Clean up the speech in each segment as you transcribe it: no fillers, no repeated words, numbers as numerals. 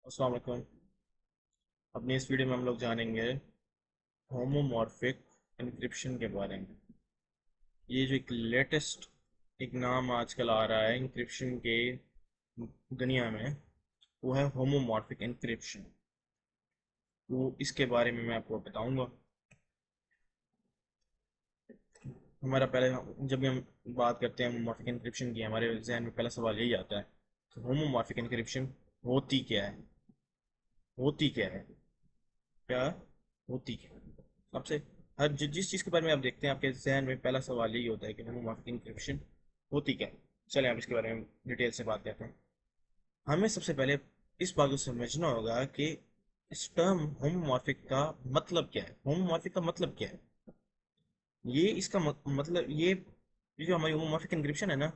अस्सलाम वालेकुम। अपनी इस वीडियो में हम लोग जानेंगे होमोमॉर्फिक एन्क्रिप्शन के बारे में। ये जो एक लेटेस्ट एक नाम आजकल आ रहा है एन्क्रिप्शन के दुनिया में, वो है होमोमॉर्फिक एन्क्रिप्शन। तो इसके बारे में मैं आपको बताऊंगा। हमारा पहले जब भी हम बात करते हैं होमोमॉर्फिक एन्क्रिप्शन की, हमारे जहन में पहला सवाल यही आता है कि होमोमॉर्फिक एन्क्रिप्शन होती क्या है। होती क्या है, क्या होती है। सबसे हर जिस चीज़ के बारे में आप देखते हैं, आपके जहन में पहला सवाल यही होता है कि होमोमॉर्फिक इंक्रिप्शन होती क्या है। चलें आप इसके बारे में डिटेल से बात करते हैं। हमें सबसे पहले इस बात को समझना होगा कि इस टर्म होमोमॉर्फिक का मतलब क्या है। होमोमॉर्फिक का मतलब क्या है, ये इसका मतलब ये जो हमारी होमोमॉर्फिक इंक्रिप्शन है ना,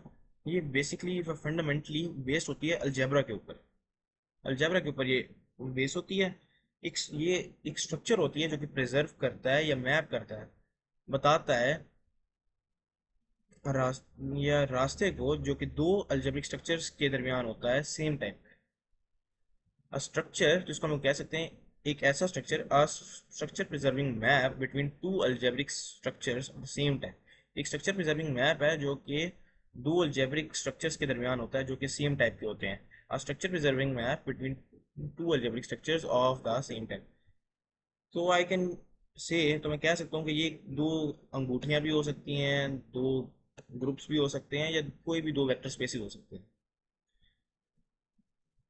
ये बेसिकली फंडामेंटली बेस्ड होती है अलजेब्रा के ऊपर। अलजेब्रा के ऊपर ये बेस होती है। ये एक स्ट्रक्चर होती है जो कि प्रिजर्व करता है या मैप करता है, बताता है या रास्ते को जो कि दो अलजेब्रिक स्ट्रक्चर्स के दरमियान होता है सेम टाइम। स्ट्रक्चर जिसको हम लोग कह सकते हैं, एक ऐसा structure structure preserving map between two algebraic structures at the same time. एक स्ट्रक्चर प्रिजर्विंग मैप है जो कि दो अलजेब्रिक स्ट्रक्चर्स के दरमियान होता है जो कि सेम टाइप के होते हैं। Structure preserving map between two algebraic structures of the same type. तो आई कैन से तो मैं कह सकता हूँ कि ये दो अंगूठियां भी हो सकती हैं, दो ग्रुप्स भी हो सकते हैं, या कोई भी दो वेक्टर स्पेसिस हो सकते हैं।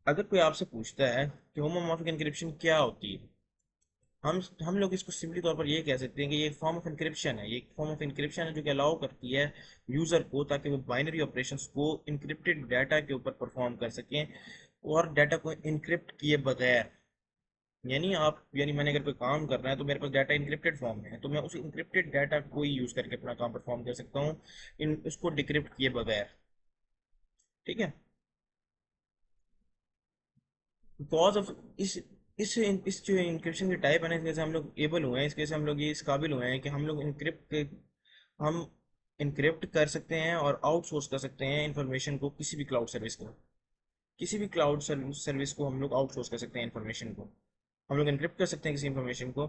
अगर कोई आपसे पूछता है कि होमोमॉर्फिक एन्क्रिप्शन क्या होती है, हम लोग इसको सिंपली तौर पर ये कह सकते हैं कि ये फॉर्म ऑफ एन्क्रिप्शन है। ये एक फॉर्म ऑफ एन्क्रिप्शन है जो कि अलाउ करती है यूजर को, ताकि वो बाइनरी ऑपरेशंस को इनक्रिप्टेड डाटा के ऊपर परफॉर्म कर सकें, और डाटा को इनक्रिप्ट किए बगैर। यानी मैंने अगर कोई काम करना है तो मेरे पास डाटा इनक्रिप्टेड फॉर्म में है, तो मैं उस इनक्रिप्टेड डाटा को ही यूज करके अपना काम परफॉर्म कर सकता हूँ, इन उसको डिक्रिप्ट किए बगैर। ठीक है। बिकॉज ऑफ इस जो इंक्रिप्शन के टाइप है ना, इसके से हम लोग एबल हुए हैं, इसके से हम लोग ये इस काबिल हुए हैं कि हम इनक्रिप्ट कर सकते हैं और आउटसोर्स कर सकते हैं इंफॉर्मेशन को किसी भी क्लाउड सर्विस को। किसी भी क्लाउड सर्विस को हम लोग आउटसोर्स कर सकते हैं इंफॉर्मेशन को। हम लोग इनक्रिप्ट कर सकते हैं किसी इंफॉर्मेशन को।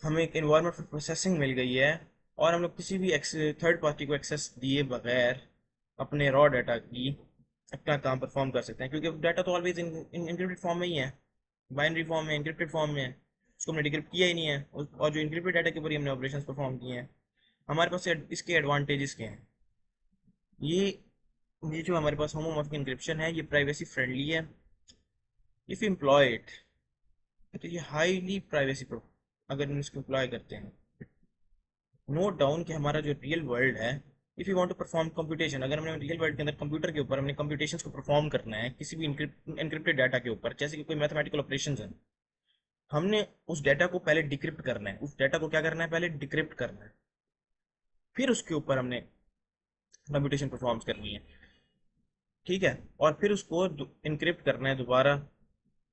हमें एक एनवायरनमेंट फॉर प्रोसेसिंग मिल गई है, और हम लोग किसी भी थर्ड पार्टी को एक्सेस दिए बगैर अपने रॉ डाटा की अपना काम परफॉर्म कर सकते हैं, क्योंकि डाटा तो ऑलवेज इनक्रिप्टेड फॉर्म में ही है, बाइनरी फॉर्म में, इनक्रिप्टेड फॉर्म में है। उसको हमने डिक्रिप्ट किया ही नहीं है, और जो इनक्रिप्टेड डाटा के ऊपर ही हमने ऑपरेशंस परफॉर्म किए हैं। हमारे पास इसके एडवांटेजेस क्या हैं। ये ये जो हमारे पास होमोमॉर्फिक इंक्रिप्शन है, ये प्राइवेसी फ्रेंडली है। इफ यू एम्प्लॉय इट, तो ये हाईली प्राइवेसी प्रो अगर हम इसको अप्लाई करते हैं। नोट डाउन कि हमारा जो रियल वर्ल्ड है, if you want to perform computation, अगर हमने रियल वर्ल्ड के अंदर कंप्यूटर के ऊपर हमने कंप्यूटेशंस को परफॉर्म करना है किसी भी इनक्रिप्टेड डाटा के ऊपर, जैसे कि कोई मैथमेटिकल ऑपरेशंस है, हमने उस डाटा को पहले डिक्रिप्ट करना है। उस डाटा को क्या करना है, पहले डिक्रिप्ट करना है, फिर उसके ऊपर हमने कंप्यूटेशन परफॉर्म करनी है। ठीक है। और फिर उसको इनक्रिप्ट करना है दोबारा,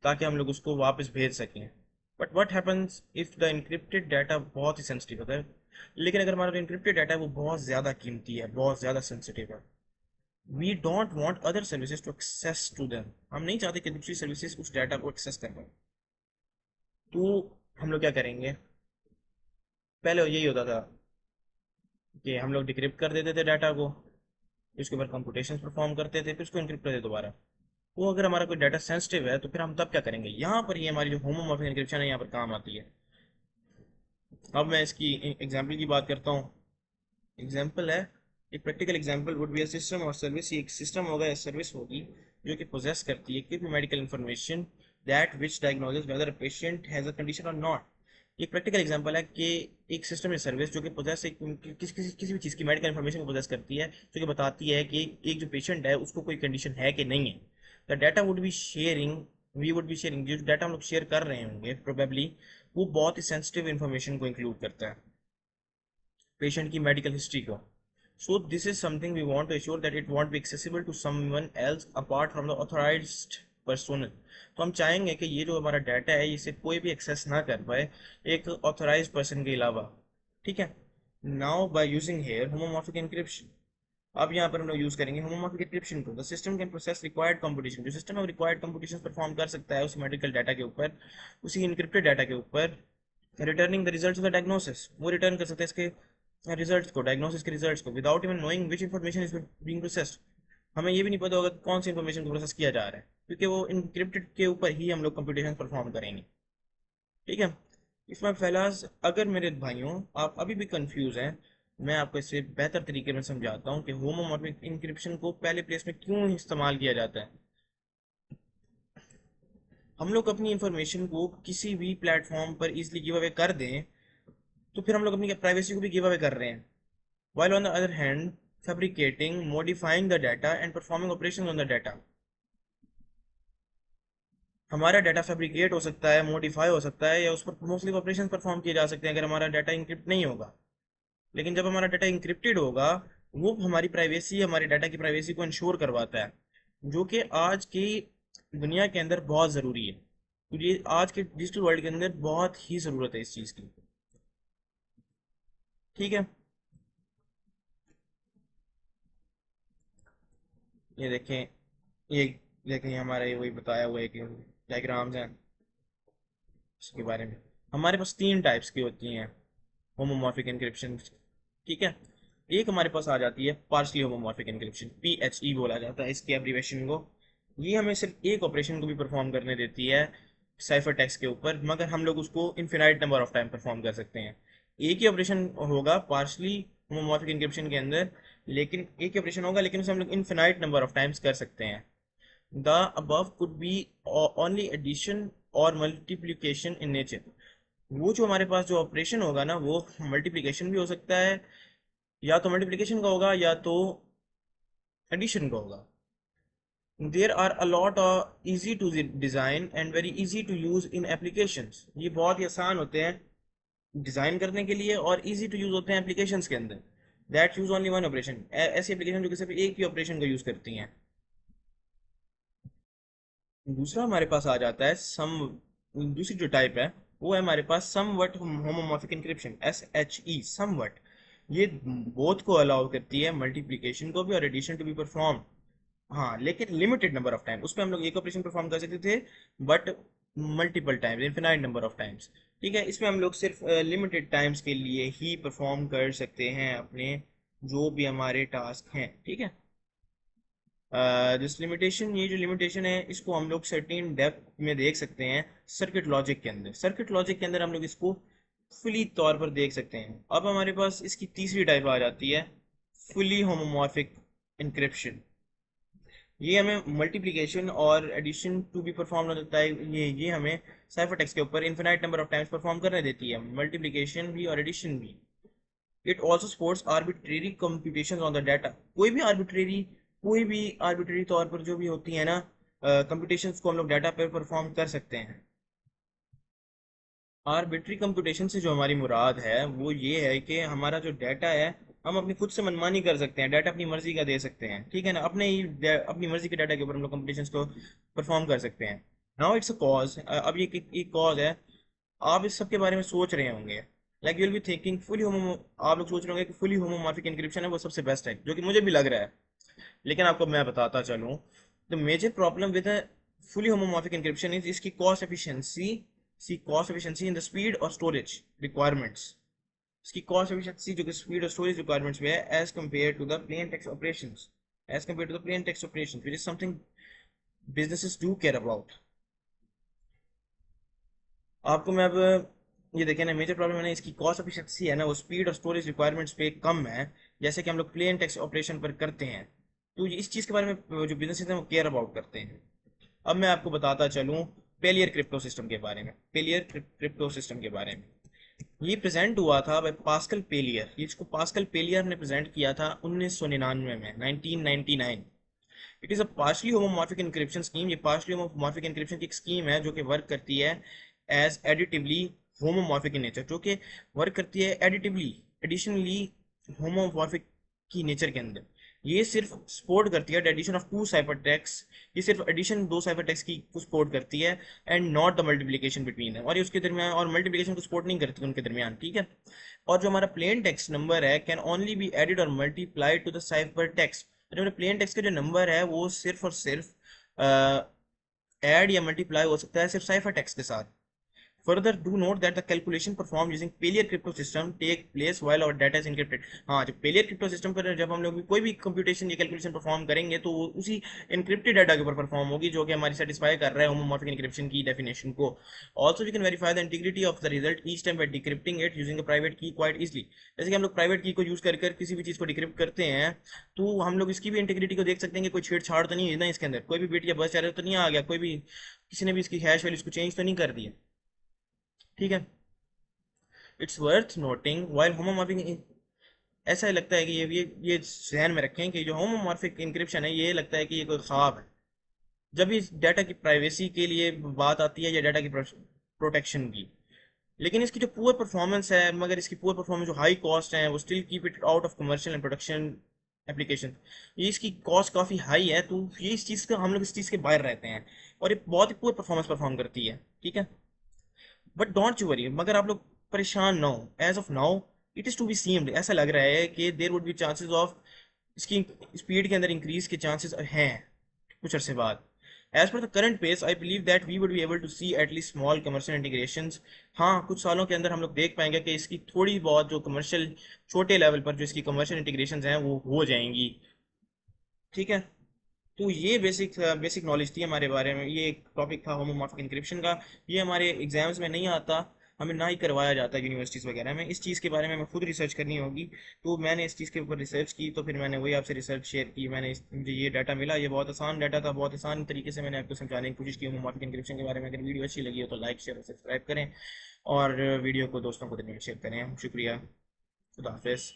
ताकि हम लोग उसको वापस भेज सकें। But what happens if the encrypted data बहुत ही सेंसिटिव होता है। लेकिन अगर हमारा जो इनक्रिप्टेड डाटा है वो बहुत ज़्यादा कीमती है, बहुत ज़्यादा सेंसिटिव है, we don't want other services to access to them. हम नहीं चाहते कि दूसरी सर्विसेज उस डाटा को एक्सेस कर पाए। तो हम लोग क्या करेंगे, पहले यही होता था कि हम लोग डिक्रिप्ट कर देते थे डाटा को, उसके ऊपर कंप्यूटेशन परफॉर्म करते थे, फिर उसको इनक्रिप्ट करते दोबारा। वो अगर हमारा कोई डाटा सेंसिटिव है तो फिर हम तब क्या करेंगे, यहाँ पर ये हमारी जो होमोमॉर्फिक एन्क्रिप्शन है यहाँ पर काम आती है। अब मैं इसकी एग्जाम्पल की बात करता हूँ। एग्जाम्पल है, एक practical example would be a system और सर्विस। ये एक सिस्टम होगा या सर्विस होगी जो कि पोजेस करती है कोई भी medical information that which diagnoses whether patient has a condition और नॉट। एक प्रैक्टिकल एग्जांपल है कि एक सिस्टम या सर्विस जो कि पोजेस किसी भी चीज़ की मेडिकल इंफॉर्मेशन को पोजेस करती है, जो कि बताती है कि एक जो पेशेंट है उसको कोई कंडीशन है कि नहीं है। The data would be sharing we would be sharing, जो डाटा हम लोग शेयर कर रहे होंगे प्रोबेबली, वो बहुत ही सेंसिटिव इन्फॉर्मेशन को इंक्लूड करता है, पेशेंट की मेडिकल हिस्ट्री को। So this is something we want to assure that it won't be accessible to someone else apart from the authorised personnel. तो हम चाहेंगे कि ये जो हमारा डाटा है इसे कोई भी एक्सेस ना कर पाए एक ऑथराइज पर्सन के अलावा। ठीक है। Now by using here homomorphic encryption, अब यहाँ पर हम लोग यूज करेंगे होमोमॉर्फिक एन्क्रिप्शन को। The system can process required computation, जो सिस्टम अब रिक्वायर्ड कंप्यूटेशन परफॉर्म कर सकता है उस मेडिकल डाटा के ऊपर, उसी इनक्रिप्टेड डाटा के ऊपर, returning the results of the diagnosis, वो रिटर्न कर सकते हैं इसके रिजल्ट्स को, डायग्नोसिस के रिजल्ट्स को, without even knowing which information is being processed. हमें ये भी नहीं पता होगा कि कौन सी इन्फॉर्मेशन को प्रोसेस किया जा रहा है, क्योंकि वो इनक्रिप्टेड के ऊपर ही हम लोग कंप्यूटेशन परफॉर्म करेंगे। ठीक है। इसमें फैलाज, अगर मेरे भाइयों आप अभी भी कंफ्यूज हैं, मैं आपको इससे बेहतर तरीके में समझाता हूँ कि होमोमॉर्फिक इंक्रिप्शन को पहले प्लेस में क्यों इस्तेमाल किया जाता है। हम लोग अपनी इंफॉर्मेशन को किसी भी प्लेटफॉर्म पर इजीली गिव अवे कर दें, तो फिर हम लोग अपनी प्राइवेसी को भी गिव अवे कर रहे हैं। while on the other hand fabricating, modifying the data and performing operations on the data, हमारा डाटा फैब्रिकेट हो सकता है, मॉडिफाई हो सकता है, या उस पर मोस्टली ऑपरेशन परफॉर्म किए जा सकते हैं अगर हमारा डाटा इंक्रिप्ट नहीं होगा। लेकिन जब हमारा डाटा इंक्रिप्टेड होगा, वो हमारी प्राइवेसी, हमारे डाटा की प्राइवेसी को इंश्योर करवाता है, जो कि आज की दुनिया के अंदर बहुत ज़रूरी है, क्योंकि आज के डिजिटल वर्ल्ड के अंदर बहुत ही ज़रूरत है इस चीज़ की। ठीक है। ये देखें, ये देखें हमारा ये वही बताया हुआ है कि डायग्राम्स हैं इसके बारे में। हमारे पास तीन टाइप्स की होती हैं होमोमॉर्फिक एन्क्रिप्शन। ठीक है। एक हमारे पास आ जाती है पार्शली होमोमॉर्फिक एन्क्रिप्शन, PHE बोला जाता है इसके एब्रीवेशन को। ये हमें सिर्फ एक ऑपरेशन को भी परफॉर्म करने देती है साइफर टेक्स्ट के ऊपर, मगर हम लोग उसको infinite number of time perform कर सकते हैं। एक ही ऑपरेशन होगा पार्शली होमोमॉर्फिक एन्क्रिप्शन के अंदर, लेकिन एक ही ऑपरेशन होगा, लेकिन उसे हम लोग इनफिनाइट नंबर ऑफ टाइम्स कर सकते हैं। The above could be only addition और multiplication in nature। वो जो हमारे पास जो ऑपरेशन होगा ना, वो मल्टीप्लिकेशन भी हो सकता है, या तो मल्टीप्लिकेशन का होगा या तो एडिशन का होगा। There are a lot easy to design and very easy to use in applications। ये बहुत ही आसान होते हैं डिज़ाइन करने के लिए और easy to use होते हैं एप्लीकेशंस के अंदर। That use only one operation, ऐसी एप्लीकेशन जो कि सिर्फ एक ही ऑपरेशन का यूज करती हैं। दूसरा हमारे पास आ जाता है सम, दूसरी जो टाइप है वो है हमारे पास somewhat homomorphic encryption, SHE somewhat. ये बोथ को अलाउ करती है, मल्टीप्लिकेशन को भी और एडिशन टू बी परफॉर्म। हाँ, लेकिन लिमिटेड नंबर ऑफ टाइम, उसमें हम लोग एक ऑपरेशन परफॉर्म कर सकते थे, but multiple times, infinite number of times. ठीक है। इसमें हम लोग सिर्फ लिमिटेड टाइम्स के लिए ही परफॉर्म कर सकते हैं अपने जो भी हमारे टास्क हैं। ठीक है। दिस लिमिटेशन, ये जो लिमिटेशन है इसको हम लोग सर्टेन डेप्थ में देख सकते हैं सर्किट लॉजिक के अंदर। सर्किट लॉजिक के अंदर हम लोग इसको फुली तौर पर देख सकते हैं। अब हमारे पास इसकी तीसरी टाइप आ जाती है फुली होमोमॉर्फिक इंक्रिप्शन। ये हमें मल्टीप्लिकेशन और एडिशन टू भी परफॉर्म होता है, ये हमें साइफर टेक्स्ट के ऊपर infinite number of times perform करने देती है, मल्टीप्लिकेशन भी और एडिशन भी। It also supports arbitrary computation on the data. कोई भी आर्बिट्रेरी तौर पर जो भी होती है ना कंप्यूटेशंस को हम लोग डाटा पर परफॉर्म कर सकते हैं। आर्बिट्री कंप्यूटेशन से जो हमारी मुराद है वो ये है कि हमारा जो डाटा है, हम अपनी खुद से मनमानी कर सकते हैं, डाटा अपनी मर्जी का दे सकते हैं। ठीक है ना, अपनी मर्जी के डाटा के ऊपर हम लोग कंप्यूटेशंस को परफॉर्म कर सकते हैं। नाउ इट्स अ कॉज, अब ये एक कॉज है। आप इस सब के बारे में सोच रहे होंगे, like you will be thinking fully homo, आप लोग सोच रहे होंगे कि फुली होमोमॉर्फिक इंक्रिप्शन है वो सबसे बेस्ट है, जो कि मुझे भी लग रहा है। लेकिन आपको मैं बताता चलूँ, the major problem with fully homomorphic encryption is इसकी cost efficiency in the speed और स्टोरेज रिक्वायरमेंट्स। इसकी कॉस्ट एफिशिएंसी जो कि स्पीड और स्टोरेज रिक्वायरमेंट्स में है, as compare to the plain text operations, as compare to the plain text operations, which is something businesses do care about. आपको मैं अब ये देखें ना, मेजर प्रॉब्लम है ना इसकी कॉस्ट एफिशिएंसी है ना, वो स्पीड और स्टोरेज रिक्वायरमेंट्स पे कम है, जैसे कि हम लोग प्लेन टेक्स्ट ऑपरेशन पर करते हैं। तो इस चीज़ के बारे में जो बिजनेस हैं वो केयर अबाउट करते हैं। अब मैं आपको बताता चलूँ पेलियर क्रिप्टो सिस्टम के बारे में, पेलियर क्रिप्टो सिस्टम के बारे में। ये प्रेजेंट हुआ था बाय पास्कल पेलियर, इसको पास्कल पेलियर ने प्रेजेंट किया था 1999 में, 1999। It is a partially homomorphic encryption scheme. ये पार्शली होमोमॉर्फिक इंक्रिप्शन की एक स्कीम है जो कि वर्क करती है as additively homomorphic in nature, जो कि वर्क करती है एडिटिवली, एडिशनली होमोमॉर्फिक की नेचर के अंदर। ये सिर्फ सपोर्ट करती है addition of two cipher text, ये सिर्फ एडिशन दो साइफर टेक्स्ट की को सपोर्ट करती है, and not the multiplication between है, और ये उसके दरमियान और मल्टीप्लिकेशन को सपोर्ट नहीं करती उनके दरमियान, ठीक है। और जो हमारा प्लेन टेक्स्ट नंबर है कैन ओनली बी एडिड और multiplied to the cipher text, जो हमारे प्लेन टेक्स्ट का जो नंबर है वो सिर्फ और सिर्फ ऐड या मल्टीप्लाई हो सकता है सिर्फ साइफर टेक्स्ट के साथ। Further, do note that the calculation performed using Palir crypto system take place while our data is encrypted। हाँ, जब Palir crypto system पर जब हम लोग कोई भी कंप्यूटेशन या कैलकुलेशन परफॉर्म करेंगे तो वो उसी encrypted डाटा के ऊपर परफॉर्म होगी जो कि हमारी सेटिस्फाई कर रहा है होमोमॉर्फिक encryption की डेफिनेशन को। Also, we can verify the integrity of the result each time by decrypting it using a private key quite easily। जैसे कि हम लोग प्राइवेट की को यूज कर कर किसी भी चीज को डिक्रिप्ट करते हैं, तो हम लोग इसकी भी इंटीग्रिटी को देख सकते हैं कि कोई छेड़छाड़ तो नहीं है ना इसके अंदर, कोई भी बिट या बस एरर तो नहीं आ गया, कोई भी किसी ने भी इसकी हैश वैल्यू को चेंज तो नहीं कर दिया, ठीक है। It's worth noting while homomorphic, ऐसा लगता है कि ये ध्यान में रखें कि जो होमोमॉर्फिक इंक्रिप्शन है ये लगता है कि ये कोई ख्वाब है, जब इस डाटा की प्राइवेसी के लिए बात आती है या डाटा की प्रोटेक्शन की। लेकिन इसकी जो पुअर परफॉर्मेंस है, मगर इसकी पुअर परफॉर्मेंस जो हाई कॉस्ट है वो still keep it out of commercial and production application. ये इसकी कॉस्ट काफ़ी हाई है, तो ये इस चीज़ का हम लोग इस चीज़ के बाहर रहते हैं, और ये बहुत ही पुअर परफॉर्मेंस परफॉर्म करती है, ठीक है। बट डोंट यू वरी, मगर आप लोग परेशान ना हो, as of now it is to be seemed, ऐसा लग रहा है कि there would be chances of इसकी स्पीड के अंदर इंक्रीज के चांसेस हैं कुछ अरसे बाद। As per the current pace I believe that we would be able to see at least small commercial integrations. हाँ, कुछ सालों के अंदर हम लोग देख पाएंगे कि इसकी थोड़ी बहुत जो कमर्शियल छोटे लेवल पर जो इसकी कमर्शियल इंटीग्रेशंस हैं वो हो जाएंगी, ठीक है। तो ये बेसिक बेसिक नॉलेज थी हमारे बारे में, ये एक टॉपिक था होमोमॉर्फिक इंक्रिप्शन का। ये हमारे एग्जाम्स में नहीं आता, हमें ना ही करवाया जाता है यूनिवर्सिटीज़ वगैरह में। इस चीज़ के बारे में हमें खुद रिसर्च करनी होगी, तो मैंने इस चीज़ के ऊपर रिसर्च की, तो फिर मैंने वही आपसे रिसर्च शेयर की। मुझे ये डाटा मिला, ये बहुत आसान डाटा था, बहुत आसान तरीके से मैंने आपको समझाने की कोशिश की होमोमॉर्फिक इंक्रिप्शन के बारे में। अगर वीडियो अच्छी लगी हो तो लाइक शेयर और सब्सक्राइब करें, और वीडियो को दोस्तों को शेयर करें। शुक्रिया, खुदा हाफिज़।